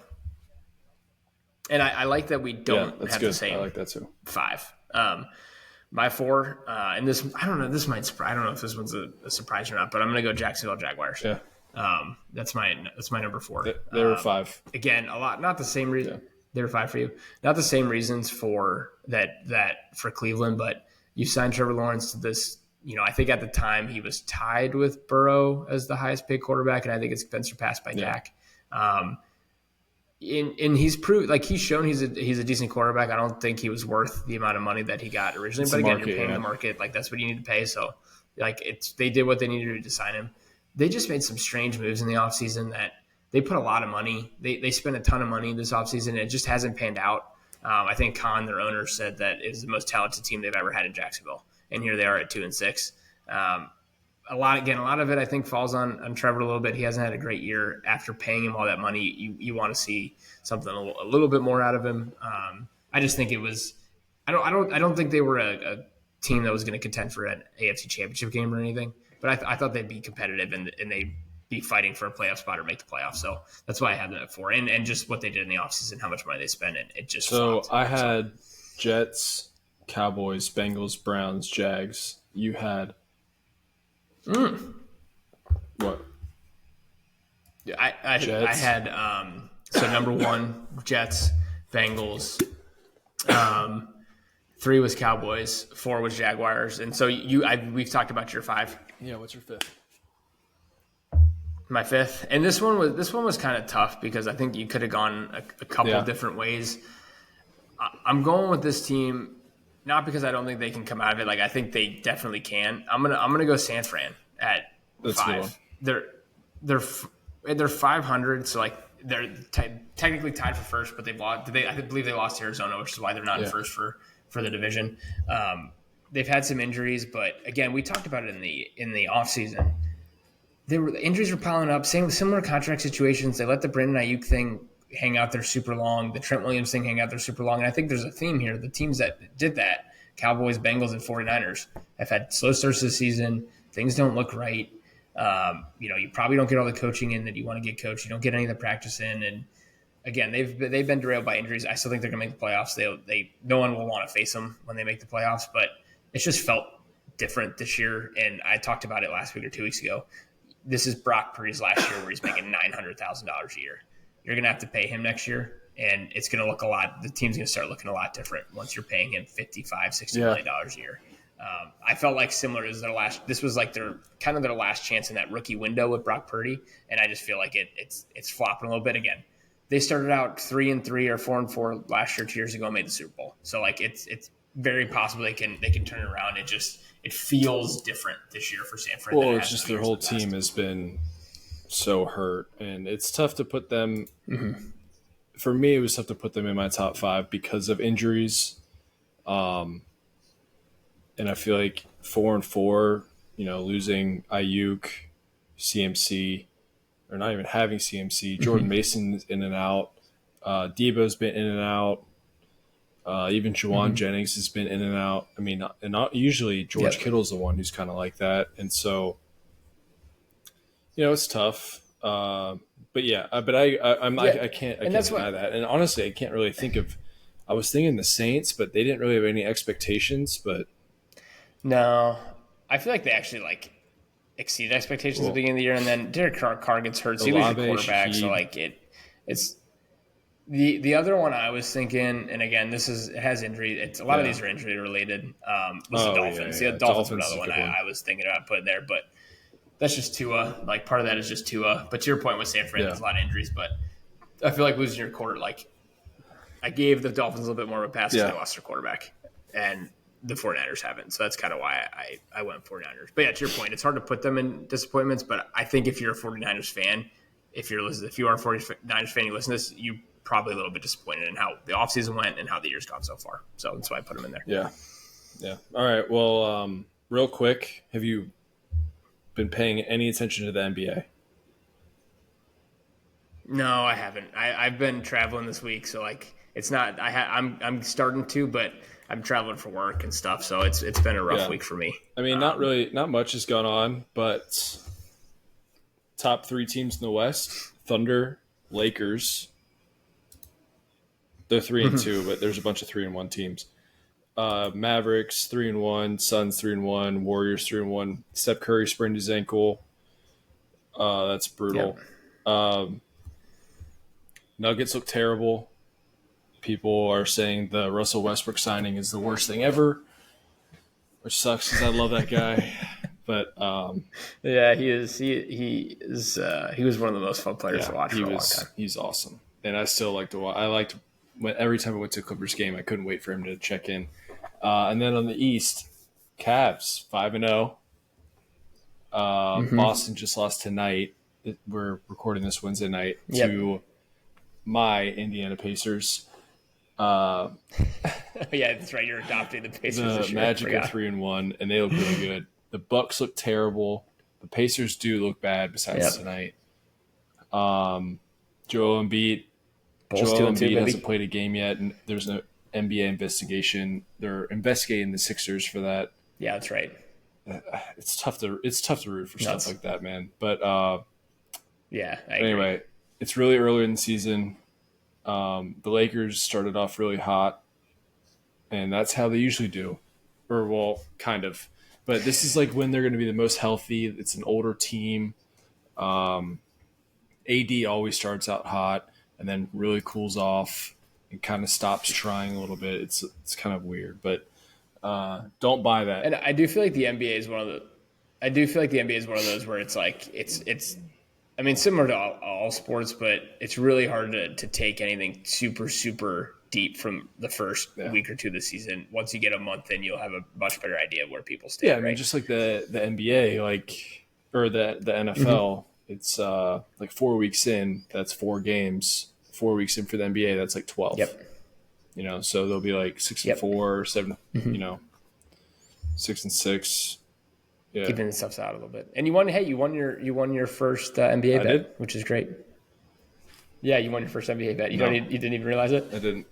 And I like that we don't have good. the same. I like that too. 5. My 4, and this I don't know. This might surprise. I don't know if this one's a surprise or not, but I'm going to go Jacksonville Jaguars. Yeah. That's my number 4. They were 5. Again, a lot. Not the same reason. Yeah. They were 5 for you. Not the same reasons for that for Cleveland, but you signed Trevor Lawrence to this. I think at the time he was tied with Burrow as the highest paid quarterback, and I think it's been surpassed by Dak. And he's proved he's shown he's a decent quarterback. I don't think he was worth the amount of money that he got originally. But again, you're paying the market. That's what you need to pay. So they did what they needed to do to sign him. They just made some strange moves in the offseason that they put a lot of money. They spent a ton of money this offseason, and it just hasn't panned out. I think Khan, their owner, said that is the most talented team they've ever had in Jacksonville. And here they are at 2-6. A lot of it I think falls on Trevor a little bit. He hasn't had a great year after paying him all that money. You want to see something a little bit more out of him. I just think it was. I don't think they were a team that was going to contend for an AFC Championship game or anything. But I thought they'd be competitive and they'd be fighting for a playoff spot or make the playoffs. So that's why I had them at 4. And just what they did in the offseason, how much money they spent, and it just So flopped. I had Jets, Cowboys, Bengals, Browns, Jags. You had what? I had so number 1 Jets, Bengals. 3 was Cowboys, 4 was Jaguars, and so we've talked about your 5. Yeah, what's your 5th? My fifth, and this one was kind of tough because I think you could have gone a couple Yeah, different ways. I'm going with this team not because I don't think they can come out of it. Like I think they definitely can. I'm gonna go San Fran at that's a good one. 5. They're they're 500, so like they're technically tied for first, but they've lost. I believe they lost to Arizona, which is why they're not in Yeah. first for the division. They've had some injuries, but again, we talked about it in the offseason. The injuries were piling up. Similar contract situations. They let the Brandon Ayuk thing hang out there super long. The Trent Williams thing hang out there super long. And I think there's a theme here. The teams that did that, Cowboys, Bengals, and 49ers, have had slow starts to the season. Things don't look right. You probably don't get all the coaching in that you want to get coached. You don't get any of the practice in. And again, they've been derailed by injuries. I still think they're going to make the playoffs. No one will want to face them when they make the playoffs, but it's just felt different this year. And I talked about it last week or 2 weeks ago. This is Brock Purdy's last year where he's making $900,000 a year. You're going to have to pay him next year, and it's going to look a lot. The team's going to start looking a lot different once you're paying him $55-60 million a year. I felt like similar as their last. This was like their last chance in that rookie window with Brock Purdy, and I just feel like it's flopping a little bit again. They started out 3-3 or 4-4 last year, 2 years ago, and made the Super Bowl. So like it's very possible they can turn it around. It feels different this year for San Fran. Well, it's just their whole team has been so hurt, and it's tough to put them. Mm-hmm. For me, it was tough to put them in my top 5 because of injuries. And I feel like 4-4, losing Ayuk, CMC, or not even having CMC. Jordan Mason's in and out. Debo's been in and out. Even Juwan Jennings has been in and out. I mean, and not usually George Kittle's the one who's kind of like that, and so it's tough. But yeah, I can't deny that. And honestly, I can't really think of. I was thinking the Saints, but they didn't really have any expectations. But no, I feel like they actually exceeded expectations at the beginning of the year, and then Derek Carr gets hurt, so you lose your quarterback. So it's. The other one I was thinking, and again, it has injury. It's a lot of these are injury related. Was the Dolphins? The Dolphins were another one I was thinking about putting there, but that's just Tua. Like part of that is just Tua. But to your point with San Fran, there's a lot of injuries. But I feel like losing your quarter, I gave the Dolphins a little bit more of a pass because they lost their quarterback, and the 49ers haven't. So that's kind of why I went 49ers. But yeah, to your point, it's hard to put them in disappointments. But I think if you're a 49ers fan, if you are a 49ers fan, you listen to this, you probably a little bit disappointed in how the offseason went and how the year's gone so far. So that's why I put them in there. Yeah. All right. Well, real quick, have you been paying any attention to the NBA? No, I haven't. I've been traveling this week, so it's not. I'm starting to, but I'm traveling for work and stuff, so it's been a rough week for me. I mean, not much has gone on, but top 3 teams in the West: Thunder, Lakers. They're 3-2, but there's a bunch of 3-1 teams. Mavericks 3-1, Suns 3-1, Warriors 3-1. Steph Curry sprained his ankle. That's brutal. Yep. Nuggets look terrible. People are saying the Russell Westbrook signing is the worst thing ever, which sucks because I love that guy. But yeah, he is. He was one of the most fun players to watch for a long time. He's awesome, and I still like to watch. Every time I went to a Clippers game, I couldn't wait for him to check in. And then on the East, Cavs 5-0. Boston just lost tonight. We're recording this Wednesday night to my Indiana Pacers. Yeah, that's right. You're adopting the Pacers. The Magic are 3-1, and they look really good. The Bucks look terrible. The Pacers do look bad. Besides tonight, Joel Embiid. Joel Embiid hasn't played a game yet, and there's no NBA investigation. They're investigating the Sixers for that. Yeah, that's right. It's tough to root for stuff like that, man. But anyway, it's really early in the season. The Lakers started off really hot, and that's how they usually do, or well, kind of. But this is when they're going to be the most healthy. It's an older team. AD always starts out hot and then really cools off and kind of stops trying a little bit. It's kind of weird, but don't buy that. And I do feel like the NBA is one of those where it's I mean, similar to all sports, but it's really hard to take anything super, super deep from the first week or two of the season. Once you get a month in, you'll have a much better idea of where people stand. Yeah, I mean, just like the NBA, or the NFL, it's like 4 weeks in, that's 4 games. 4 weeks in for the NBA, that's like 12. Yep. So they'll be like 6-4, 7, 6-6. Yeah. Keeping the stuff out a little bit. And you won your first NBA bet, did? which is great. Yeah, you won your first NBA bet. You didn't even realize it? I didn't.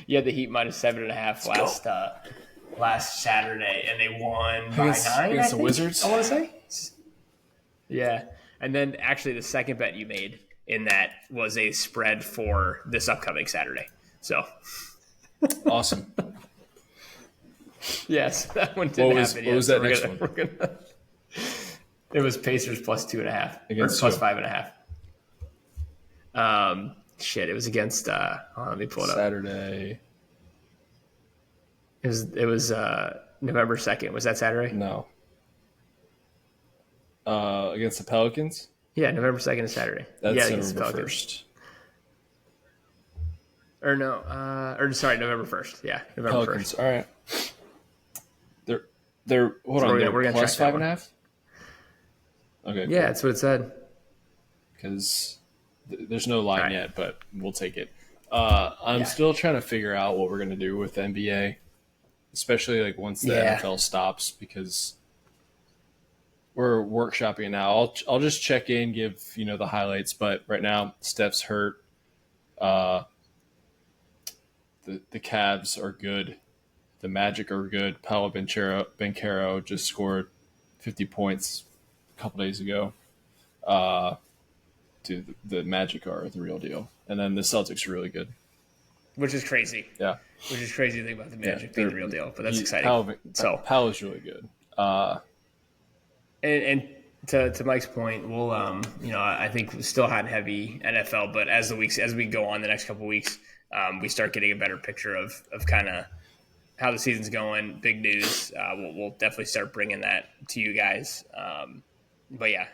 You had the Heat minus 7.5 last Saturday, and they won by 9 against the Wizards. I want to say. Yeah, and then actually the second bet you made in that was a spread for this upcoming Saturday. So awesome. Yes, that one didn't happen yet. What was that next one? It was Pacers plus 2.5 against plus 5.5. It was against. Let me pull it up. Saturday. It was November 2nd. Was that Saturday? No. Against the Pelicans. Yeah, November 2nd is Saturday. That's November 1st. Or no, November 1st. Yeah, November Pelicans. 1st. All right. They're hold on. They're plus 5.5. Okay. Yeah, cool. That's what it said. Because there's no line yet, but we'll take it. I'm still trying to figure out what we're gonna do with the NBA, especially like once the NFL stops, because we're workshopping now. I'll just check in, give the highlights, but right now Steph's hurt. The Cavs are good. The Magic are good. Paolo Banchero just scored 50 points a couple days ago. Dude, the Magic are the real deal. And then the Celtics are really good. Which is crazy. Yeah. Which is crazy to think about the Magic being the real deal. But that's exciting. Paolo's really good. And to Mike's point, we'll I think we're still hot and heavy NFL, but as we go on the next couple of weeks, we start getting a better picture of kind of how the season's going. Big news. We'll definitely start bringing that to you guys. But yeah,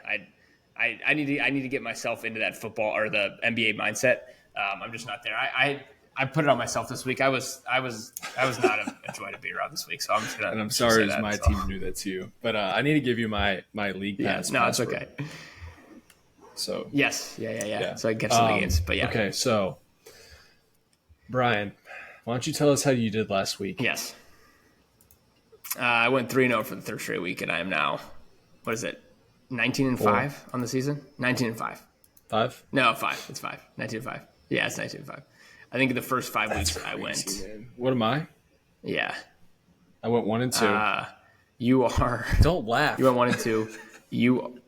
I need to get myself into that football or the NBA mindset. I'm just not there. I put it on myself this week. I was not a joy to be around this week, so I'm just gonna. And I'm sorry, as my team knew that too. But I need to give you my league pass. No, password. It's okay. So yes, yeah. So I get some of the games, but yeah. Okay, so Brian, why don't you tell us how you did last week? Yes. I went 3-0 for the third straight week, and I am now, 19-5 on the season? 19-5. 5? No, 5. It's 5. 19-5. Yeah, it's 19-5. I think in the first 5 weeks crazy, I went. Man. What am I? Yeah. I went 1-2. You are. Don't laugh. You went 1-2. You.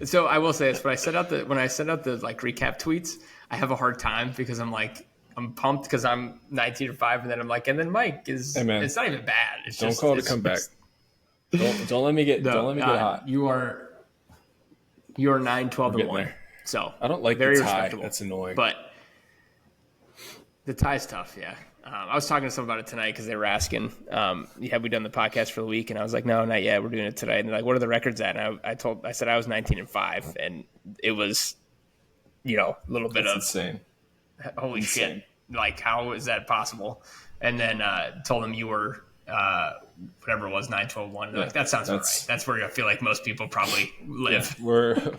So I will say this: when I set out the like recap tweets, I have a hard time because I'm pumped because I'm 19-5, and then I'm like, and then Mike is. Hey man, it's not even bad. It's don't call it a comeback. Don't let me get hot. You are 9-12-1. So I don't like very the tie. Respectable. That's annoying. But the tie's tough. Yeah. I was talking to someone about it tonight because they were asking, have we done the podcast for the week? And I was like, no, not yet. We're doing it today. And they're like, what are the records at? And I said I was 19-5, and it was, a little bit of insane. Holy shit! Like, how is that possible? And then told them you were whatever it was, 9-12-1. Like, that sounds about right. That's where I feel like most people probably live. Yeah,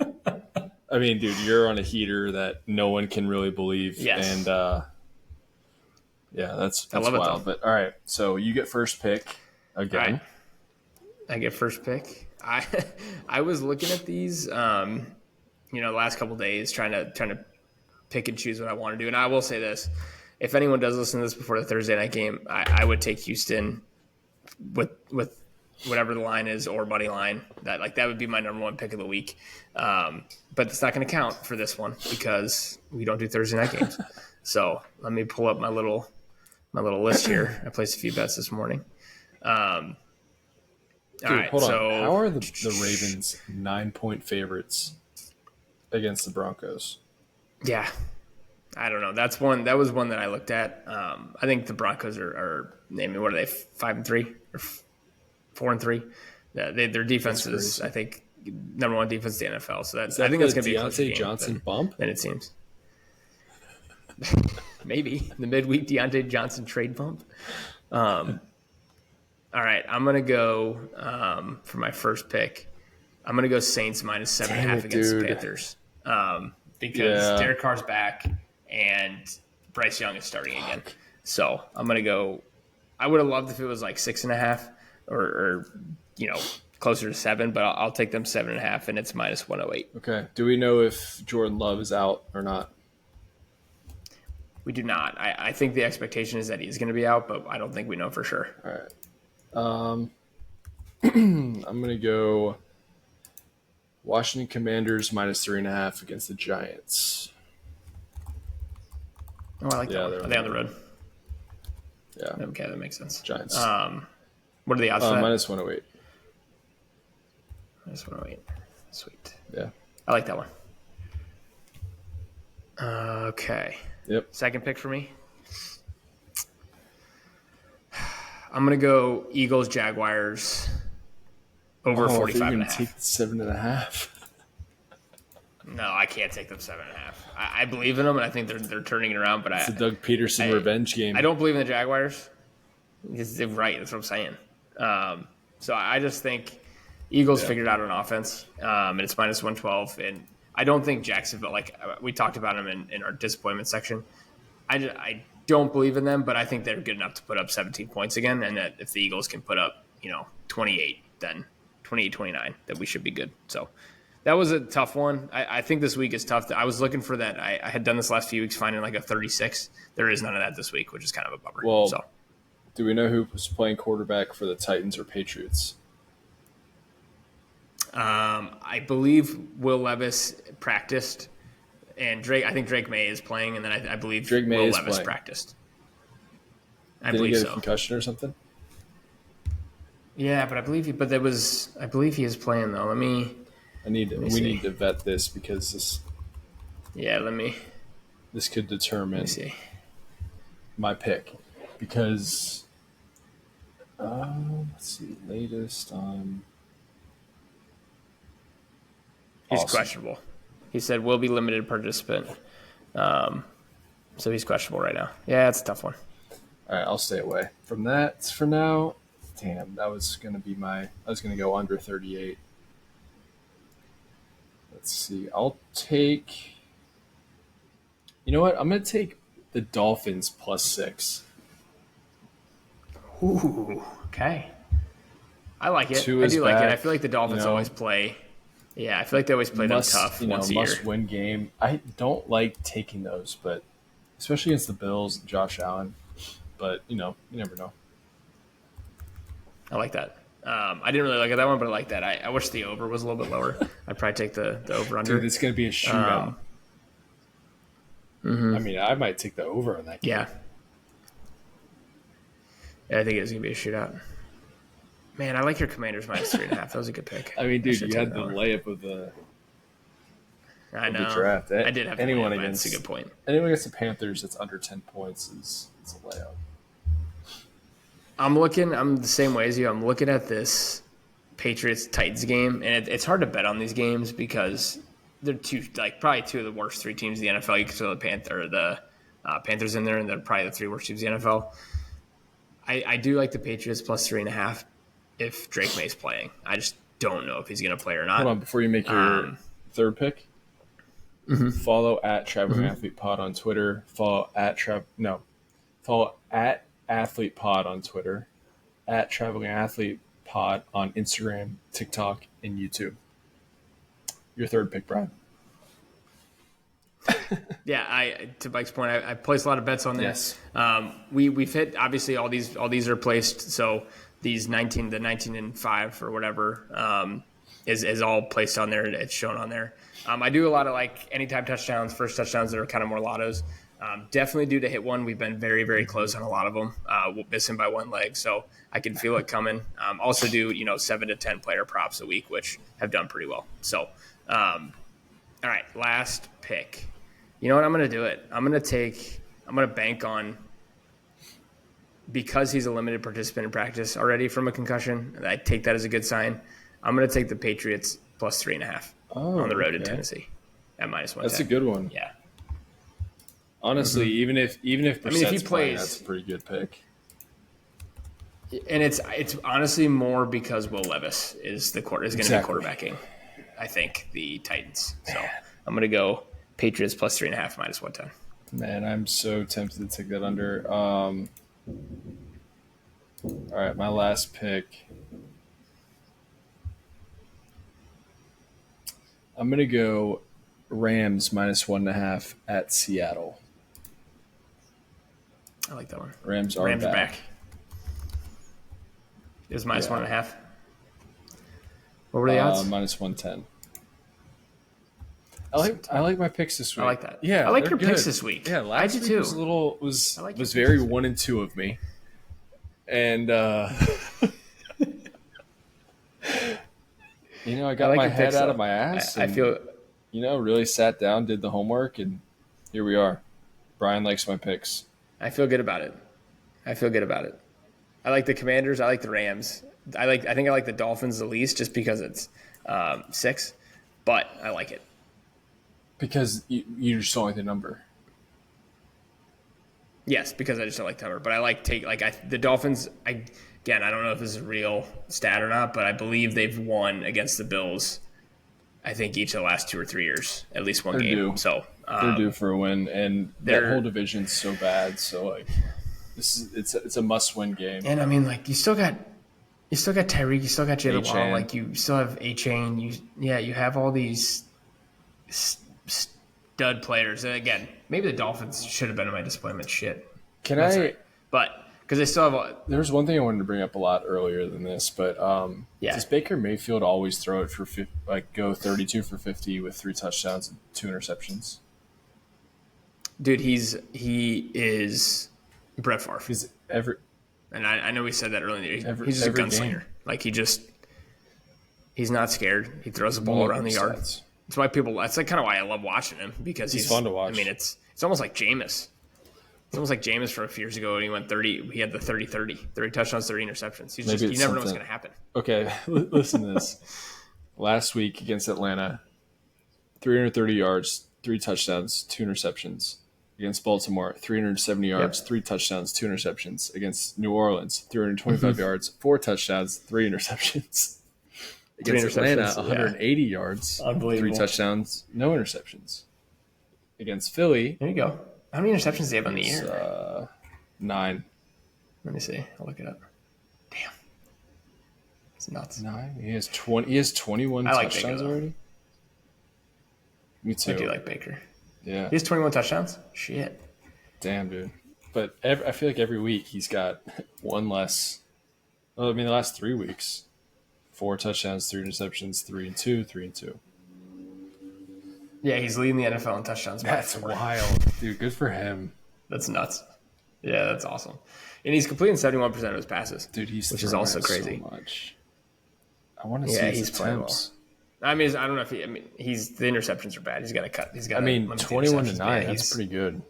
I mean, dude, you're on a heater that no one can really believe. Yes. And yeah, that's wild. But all right, so you get first pick again. Right. I get first pick. I was looking at these, the last couple of days, trying to pick and choose what I want to do. And I will say this: if anyone does listen to this before the Thursday night game, I would take Houston with whatever the line is or money line. That would be my number one pick of the week. But it's not going to count for this one because we don't do Thursday night games. So let me pull up my little list here. I placed a few bets this morning. All right, hold on. How are the Ravens 9-point favorites against the Broncos? Yeah, I don't know. That was one that I looked at. I think the Broncos are naming, what are they, 5-3 or 4-3? Their defense is, I think, number one defense in the NFL. So Is I that think the that's going to be a closer Deontay game Johnson bump? than it seems. Maybe the midweek Deontay Johnson trade bump. All right, I'm going to go for my first pick. I'm going to go Saints minus 7.5 against the Panthers because Yeah. Derek Carr's back and Bryce Young is starting again. So I'm going to go. I would have loved if it was like 6.5 or closer to 7, but I'll take them 7.5, and it's minus 108. Okay. Do we know if Jordan Love is out or not? We do not. I think the expectation is that he's going to be out, but I don't think we know for sure. All right. I'm going to go Washington Commanders minus 3.5 against the Giants. Oh, I like that one. Are they on the road? Yeah. Okay, that makes sense. Giants. What are the odds for that? Minus 108. Minus 108. Sweet. Yeah. I like that one. Okay. Yep. Second pick for me. I'm going to go Eagles, Jaguars over 45.5. Take 7.5. No, I can't take them 7.5. I believe in them, and I think they're turning it around. But It's the Doug Peterson revenge game. I don't believe in the Jaguars. Because they're right. That's what I'm saying. So I just think Eagles figured out an offense, and it's minus 112. And I don't think Jacksonville, like we talked about them in our disappointment section. I don't believe in them, but I think they're good enough to put up 17 points again. And that if the Eagles can put up, 28, then 28-29, that we should be good. So that was a tough one. I think this week is tough. I was looking for that. I had done this last few weeks, finding like a 36. There is none of that this week, which is kind of a bummer. Well, so. Do we know who was playing quarterback for the Titans or Patriots? I believe Will Levis practiced, and I think Drake May is playing, and then I believe Drake May Will is Levis playing. practiced. Did he get a concussion or something? Yeah, but I believe he is playing though. We need to vet this because this. Yeah, This could determine. Let me see. My pick, because let's see, latest on. He's questionable. He said will be limited participant. So he's questionable right now. Yeah, it's a tough one. All right, I'll stay away from that for now. Damn, that was going to be I was going to go under 38. Let's see. I'll take. You know what? I'm going to take the Dolphins plus 6. Ooh, okay. I like it. Tua I is do like back, it. I feel like the Dolphins always play. Yeah, I feel like they always play them tough once a year. Must-win game. I don't like taking those, but especially against the Bills and Josh Allen. But, you never know. I like that. I didn't really look at that one, but I like that. I wish the over was a little bit lower. I'd probably take the over-under. Dude, it's going to be a shootout. I mean, I might take the over on that game. Yeah, I think it's going to be a shootout. Man, I like your Commanders minus 3.5. That was a good pick. I mean, dude, you had the layup of the draft. I did have anyone against. That's a good point. Anyone against the Panthers that's under 10 points is a layup. I'm the same way as you. I'm looking at this Patriots-Titans game, and it's hard to bet on these games because they're probably two of the worst 3 teams in the NFL. You can throw the Panthers in there, and they're probably the 3 worst teams in the NFL. I do like the Patriots plus 3.5 if Drake May's playing. I just don't know if he's going to play or not. Hold on, before you make your third pick, follow at Traveling Athlete Pod on Twitter. Follow at Athlete Pod on Twitter, at Traveling Athlete Pod on Instagram, TikTok, and YouTube. Your third pick, Brad. Yeah, to Mike's point, I placed a lot of bets on this. Yes. We've hit obviously all these are placed. So these 19 and 5 or whatever is all placed on there. It's shown on there. I do a lot of like anytime touchdowns, first touchdowns that are kind of more lottos. Definitely due to hit one. We've been very, very close on a lot of them. Missing by one leg, so I can feel it coming. Also do 7 to 10 player props a week, which have done pretty well. So, all right, last pick. You know what? I'm going to do it. I'm going to bank on, because he's a limited participant in practice already from a concussion. I take that as a good sign. I'm going to take the Patriots plus 3.5 Oh, on the road in okay. Tennessee at minus 110. That's a good one. Yeah. Honestly, even if I mean, if he Brissett's playing, that's a plays, pretty good pick. and it's honestly more because Will Levis is going to be Exactly. quarterbacking, I think, the Titans. So I'm going to go Patriots plus 3.5 minus 110. Man, I'm so tempted to take that under. All right, my last pick. I'm gonna go Rams minus 1.5 at Seattle. I like that one. Rams are Rams are back. back. It was minus Yeah. 1.5. What were the odds? Minus 110. I like my picks this week. I like that. Yeah, I like they're your good. picks this week. Yeah, I last do week too. was a little I like your was picks very this week. 1 and 2 of me, and I got like my your head picks, out though. of my ass. I feel really sat down, did the homework, and here we are. Brian likes my picks. I feel good about it. I like the Commanders. I like the Rams. I think I like the Dolphins the least, just because it's 6, but I like it. Because you just don't like the number. Yes, because I just don't like the number. But I like the Dolphins. I don't know if this is a real stat or not, but I believe they've won against the Bills. I think each of the last 2 or 3 years, at least one They're game. due. So They're due for a win, and that they're- whole division's so bad. So it's a must-win game. And I mean, like, you still got Tyreek, you still got Jalen Waddle, Achane. like you still have A-Chain. You have all these stud players. And again, maybe the Dolphins should have been in my disappointment. Shit, Can that's I? right. But because they still have, There's one thing I wanted to bring up a lot earlier than this, but Yeah. does Baker Mayfield always throw it for go 32 for 50 with 3 touchdowns and 2 interceptions? dude, he is Brett Favre. He's every And I know we said that earlier. Every- He's just a every gunslinger. game. Like he's not scared. He throws the ball around the yard. Stats. That's why that's like kind of why I love watching him, because he's fun to watch. I mean, it's almost like Jameis. It's almost like Jameis from a few years ago when he went 30. He had the 30-30, 30 touchdowns, 30 interceptions. You Maybe it's never know what's something- going to happen. Okay, listen to this. Last week against Atlanta, 330 yards, 3 touchdowns, 2 interceptions. Against Baltimore, 370 yards, 3 touchdowns, 2 interceptions. Against New Orleans, 325 yards, 4 touchdowns, 3 interceptions. Against Atlanta, interceptions, 180 yards, 3 Unbelievable. touchdowns, no interceptions. Against Philly, There you go. How many interceptions do they have on the it's, year? 9. Let me see. I'll look it up. Damn. It's nuts. 9? He has 20. He has 21 I like touchdowns Baker, though. already. Me too. I do like Baker. Yeah. He has 21 touchdowns? Shit. Damn, dude. But I feel like every week he's got one less. Well, I mean, the last 3 weeks, 4 touchdowns, 3 interceptions, 3 and 2, 3 and 2. Yeah, he's leading the NFL in touchdowns. That's wild, dude. Good for him, That's nuts. Yeah, that's awesome. And he's completing 71% of his passes. dude. Which is also crazy. So much. I want to see Yeah, his he's playing attempts. I mean, I don't know if the interceptions are bad. He's got to cut. He's got. I mean, limit the 21 to interceptions. 9. Yeah, That's pretty good.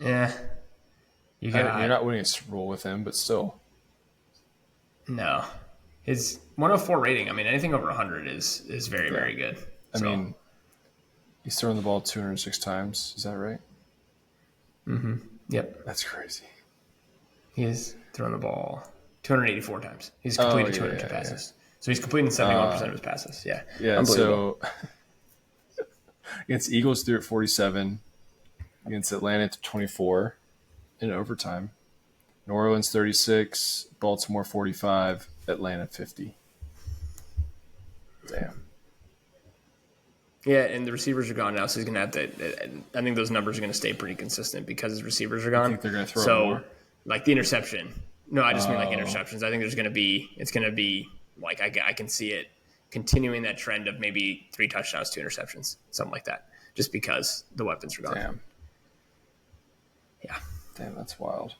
Yeah. You got. You're not winning a Super Bowl with him, but still. No. His 104 rating. I mean, anything over 100 is very very good. I mean, he's thrown the ball 206 times. Is that right? Yep. That's crazy. He's thrown the ball 284 times. He's completed 202 passes. So he's completing 71% of his passes. Yeah. Yeah, Unbelievable. so against Eagles threw at 47, against Atlanta to 24 in overtime, New Orleans 36, Baltimore 45, Atlanta 50. Damn. Yeah, and the receivers are gone now, so he's going to have to. I think those numbers are going to stay pretty consistent because his receivers are gone. think they're gonna throw so, more? like the interception. No, I just mean like interceptions. I think it's going to be like I can see it continuing that trend of maybe 3 touchdowns, 2 interceptions, something like that, just because the weapons are gone. Damn. Yeah. Damn, that's wild.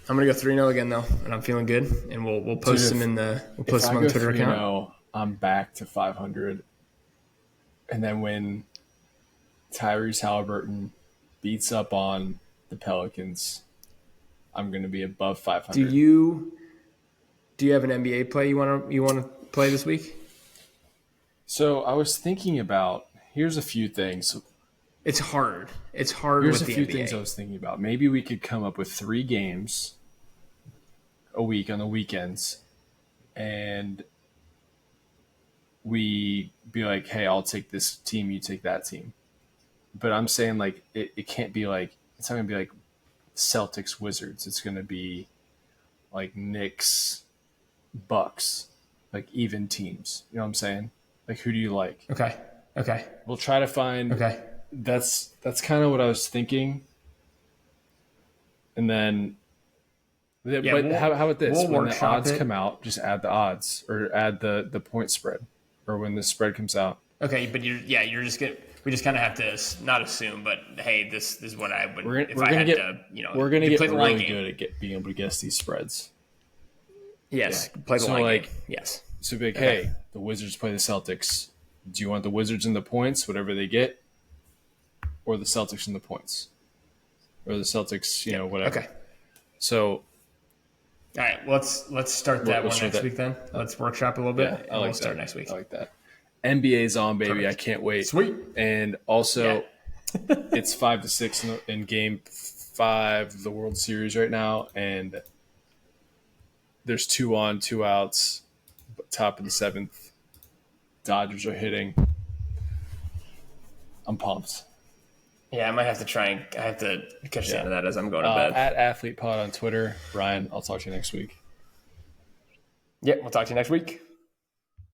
I'm going to go 3-0 again though, and I'm feeling good, and we'll post Dude, them on If the I go Twitter account. 3-0, I'm back to 500. And then when Tyrese Halliburton beats up on the Pelicans, I'm going to be above 500. Do you have an NBA play you want to play this week? So I was thinking about. Here's a few things. It's hard. It's hard Here's with a the few NBA. things I was thinking about. Maybe we could come up with 3 games a week on the weekends, and we be like, "Hey, I'll take this team. You take that team." But I'm saying like it can't be like it's not gonna be like Celtics Wizards. It's gonna be like Knicks Bucks, like even teams. You know what I'm saying? Like who do you like? Okay. Okay. We'll try to find. Okay. That's kind of what I was thinking. And then, Yeah, but how about this? We'll When the workshop odds it. come out, just add the odds or add the point spread, or when the spread comes out. Okay, but you're just gonna. We just kind of have to not assume, but hey, this is what I would We're if we're I gonna had get to, we're gonna you get play the line really game. good at being able to guess these spreads. Yes, play the So line like, game. Yes. so big. Okay. Hey, the Wizards play the Celtics. Do you want the Wizards in the points, whatever they get, or the Celtics in the points, or the Celtics, whatever. Okay. So All right. Let's start that We'll one start next that. week then. Let's workshop a little bit, yeah, and I like we'll that. start next week. I like that. NBA's on, baby. Perfect. I can't wait. Sweet. And also, Yeah. it's 5-6 in Game 5 of the World Series right now, and there's 2 on, 2 outs, top of the 7th. Dodgers are hitting. I'm pumped. Yeah, I might have to try and I have to catch the end of that as I'm going to bed. At AthletePod on Twitter. Ryan, I'll talk to you next week. Yeah, we'll talk to you next week.